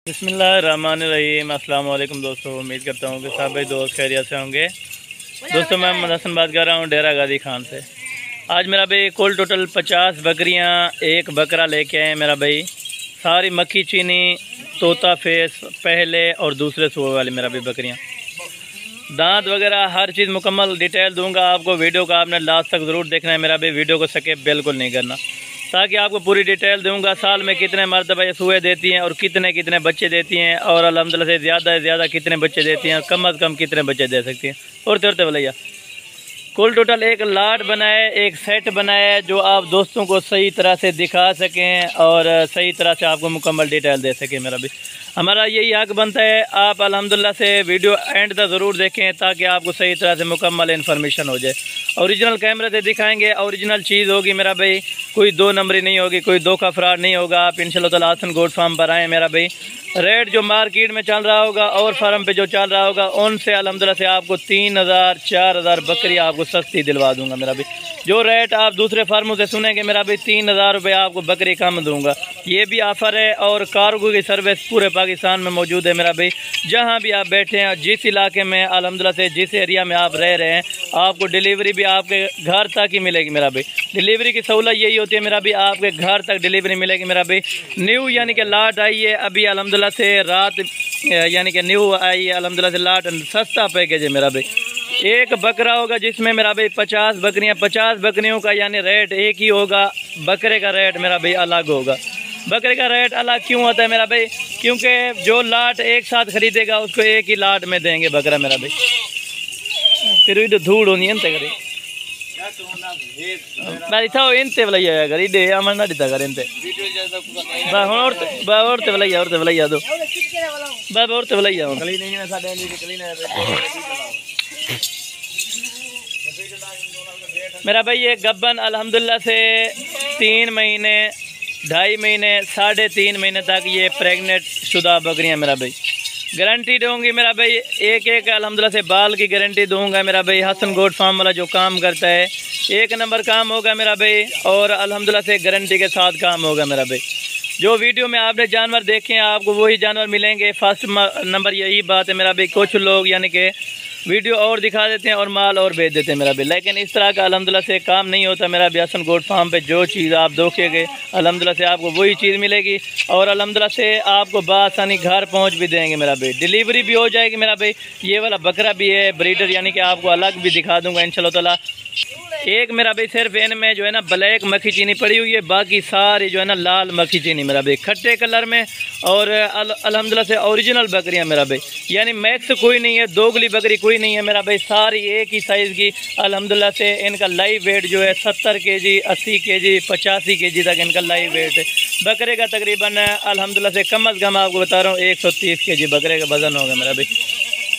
बिस्मिल्लाहिर्रहमानिर्रहीम। अस्सलाम वालेकुम दोस्तों, उम्मीद करता हूँ कि सब भाई दोस्त खैरियत से होंगे। दोस्तों मैं मोहम्मद हसन बात कर रहा हूँ डेरा गाजी खान से। आज मेरा भाई कुल टोटल 50 बकरियाँ, एक बकरा लेके आए मेरा भाई। सारी मक्खी चीनी, तोता फेस पहले और दूसरे सुबह वाली मेरा भाई बकरियाँ। दांत वगैरह हर चीज़ मुकम्मल डिटेल दूंगा आपको। वीडियो का आपने लास्ट तक ज़रूर देखना है मेरा भाई, वीडियो को स्किप बिल्कुल नहीं करना, ताकि आपको पूरी डिटेल दूंगा। साल में कितने मरतबा ये सुए देती हैं और कितने कितने बच्चे देती हैं, और अल्हम्दुलिल्लाह से ज़्यादा कितने बच्चे देती हैं, कम अज़ कम कितने बच्चे दे सकती हैं। और तरते भैया कुल टोटल एक लाट बनाए, एक सेट बनाए जो आप दोस्तों को सही तरह से दिखा सकें और सही तरह से आपको मुकम्मल डिटेल दे सकें। मेरा भी हमारा यही हक बनता है, आप अल्हम्दुलिल्लाह से वीडियो एंड तक ज़रूर देखें ताकि आपको सही तरह से मुकम्मल इन्फॉर्मेशन हो जाए। ओरिजिनल कैमरे से दिखाएंगे, ओरिजिनल चीज़ होगी मेरा भाई, कोई दो नंबरी नहीं होगी, कोई धोखा फ्रॉड नहीं होगा। आप इंशाल्लाह ताला हसन गोट फार्म पर आएँ मेरा भाई। रेट जो मार्केट में चल रहा होगा और फार्म पे जो चल रहा होगा उनसे अल्हम्दुलिल्लाह से आपको 3000 4000 बकरी आपको सस्ती दिलवा दूंगा मेरा भाई। जो रेट आप दूसरे फार्मों से सुनेंगे मेरा भाई 3000 रुपये आपको बकरी कम दूंगा। ये भी ऑफ़र है और कार्गो की सर्विस पूरे पाकिस्तान में मौजूद है मेरा भाई। जहाँ भी आप बैठे हैं, जिस इलाके में अल्हम्दुलिल्लाह से जिस एरिया में आप रह रहे हैं, आपको डिलीवरी भी आपके घर तक ही मिलेगी मेरा भाई। डिलीवरी की सहूलत यही होती है मेरा भाई, आपके घर तक डिलीवरी मिलेगी मेरा भाई। न्यू यानी कि लाट आई है अभी अल्हम्दुलिल्लाह से रात, यानी कि न्यू आई है अल्हम्दुलिल्लाह से लाट, सस्ता पैकेज है मेरा भाई। एक बकरा होगा जिसमें मेरा भाई 50 बकरियाँ, 50 बकरियों का यानी रेट एक ही होगा। बकरे का रेट मेरा भाई अलग होगा। बकरे का रेट अलग क्यों होता है मेरा भाई? क्योंकि जो लाट एक साथ खरीदेगा उसको एक ही लाट में देंगे बकरा मेरा भाई। फिर भी धूड़ होनी है करे इंते भलैया कर इडे अमन ना दिता कर इंते बा हुन और ते भलैया दो बा और ते भलैया हुन कली नहीं ना साडे कली ना मेरा भाई। ये गब्बन अल्हम्दुलिल्लाह से 3 महीने, 2.5 महीने, 3.5 महीने तक ये प्रेग्नेंट शुदा बकरियां मेरा भाई। गारंटी दूँगी मेरा भाई, एक अल्हम्दुलिल्लाह से बाल की गारंटी दूँगा मेरा भाई। हसन गोट फार्म वाला जो काम करता है एक नंबर काम होगा मेरा भाई, और अल्हम्दुलिल्लाह से गारंटी के साथ काम होगा मेरा भाई। जो वीडियो में आपने जानवर देखे हैं आपको वही जानवर मिलेंगे। फर्स्ट नंबर यही बात है मेरा भाई। कुछ लोग यानी कि वीडियो और दिखा देते हैं और माल और बेच देते हैं मेरा भाई, लेकिन इस तरह का अल्हम्दुलिल्लाह से काम नहीं होता मेरा भाई। हसन गोट फार्म पे जो चीज़ आप देखेंगे अल्हम्दुलिल्लाह से आपको वही चीज़ मिलेगी, और अल्हम्दुलिल्लाह से आपको बासानी घर पहुंच भी देंगे मेरा भाई। डिलीवरी भी हो जाएगी मेरा भाई। ये वाला बकरा भी है ब्रीडर, यानी कि आपको अलग भी दिखा दूँगा इंशाल्लाह ताला। एक मेरा भाई सिर्फ इनमें जो है ना ब्लैक मक्खी चीनी पड़ी हुई है, बाकी सारी जो है ना लाल मक्खी चीनी मेरा भाई, खट्टे कलर में। और अल्हम्दुलिल्लाह से ओरिजिनल बकरियां मेरा भाई, यानी मैक्स कोई नहीं है, दोगली बकरी कोई नहीं है मेरा भाई। सारी एक ही साइज़ की अल्हम्दुलिल्लाह से। इनका लाइव वेट जो है 70 kg, 80 kg, 85 kg तक इनका लाइव वेट है। बकरे का तकरीबन अल्हम्दुलिल्लाह से कम अज़ कम आपको बता रहा हूँ 130 kg बकरे का वज़न होगा मेरा भाई।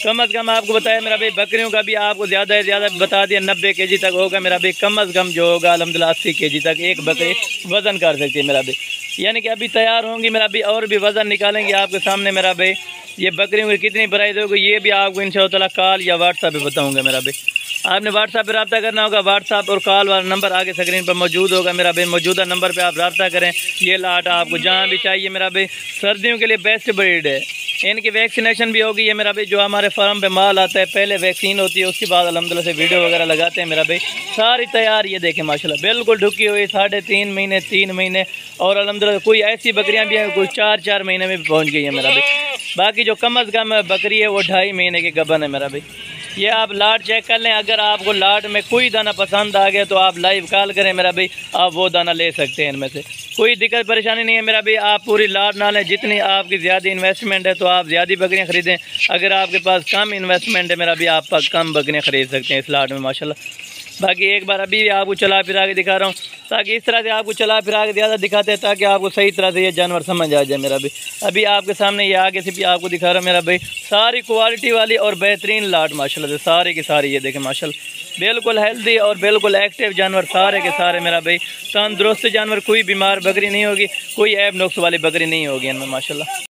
कम अज़ कम आपको बताया मेरा भाई। बकरियों का भी आपको ज़्यादा से ज़्यादा बता दिया 90 kg तक होगा मेरा भाई। कम अज़ कम जो होगा अल्हम्दुलिल्लाह 80 kg तक एक बकरी वज़न कर सकती है मेरा भाई। यानी कि अभी तैयार होंगी मेरा भाई और भी वज़न निकालेंगे आपके सामने मेरा भाई। ये बकरियों की कितनी प्राइस होगी ये भी आपको इंशाअल्लाह ताला कॉल या व्हाट्सएप पे बताऊँगा मेरा भाई। आपने व्हाट्सएप पर रब्ता करना होगा, व्हाट्सएप और कॉल वाला नंबर आगे स्क्रीन पर मौजूद होगा मेरा भाई। मौजूदा नंबर पे आप रब्ता करें। ये लाट आपको जहाँ भी चाहिए मेरा भाई। सर्दियों के लिए बेस्ट ब्रीड है। इनकी वैक्सीनेशन भी होगी ये मेरा भाई। जो हमारे फार्म पे माल आता है पहले वैक्सीन होती है, उसके बाद अल्हम्दुलिल्लाह से वीडियो वगैरह लगाते हैं मेरा भाई। सारी तैयार ये देखें माशाल्लाह बिल्कुल ढुकी हुई, 3.5 महीने, 3 महीने, और अल्हम्दुलिल्लाह कोई ऐसी बकरियां भी हैं कोई 4 महीने में भी पहुँच गई है मेरा भाई। बाकी जो कम अज़ कम बकरी है वो 2.5 महीने की गबन है मेरा भाई। ये आप लाट चेक कर लें। अगर आपको लाट में कोई दाना पसंद आ गया तो आप लाइव कॉल करें मेरा भाई, आप वो दाना ले सकते हैं। इनमें से कोई दिक्कत परेशानी नहीं है मेरा भाई। आप पूरी लाट ना लें, जितनी आपकी ज़्यादा इन्वेस्टमेंट है तो आप ज़्यादा बकरियाँ ख़रीदें। अगर आपके पास कम इन्वेस्टमेंट है मेरा भाई, आप कम बकरियाँ ख़रीद सकते हैं इस लाट में माशाल्लाह। बाकी एक बार अभी आपको चला फिरा के दिखा रहा हूँ, ताकि इस तरह से आपको चला फिरा के ज़्यादा दिखाते हैं ताकि आपको सही तरह से ये जानवर समझ आ जाए मेरा भाई। अभी आपके सामने ये आगे से भी आपको दिखा रहा हूँ मेरा भाई। सारी क्वालिटी वाली और बेहतरीन लाट माशाल्लाह से सारी की सारी ये देखें माशाल्लाह बिल्कुल हेल्दी और बिल्कुल एक्टिव जानवर सारे के सारे मेरा भाई। तंदुरुस्त जानवर, कोई बीमार बकरी नहीं होगी, कोई ऐब नुक्स वाली बकरी नहीं होगी इनमें माशाल्लाह।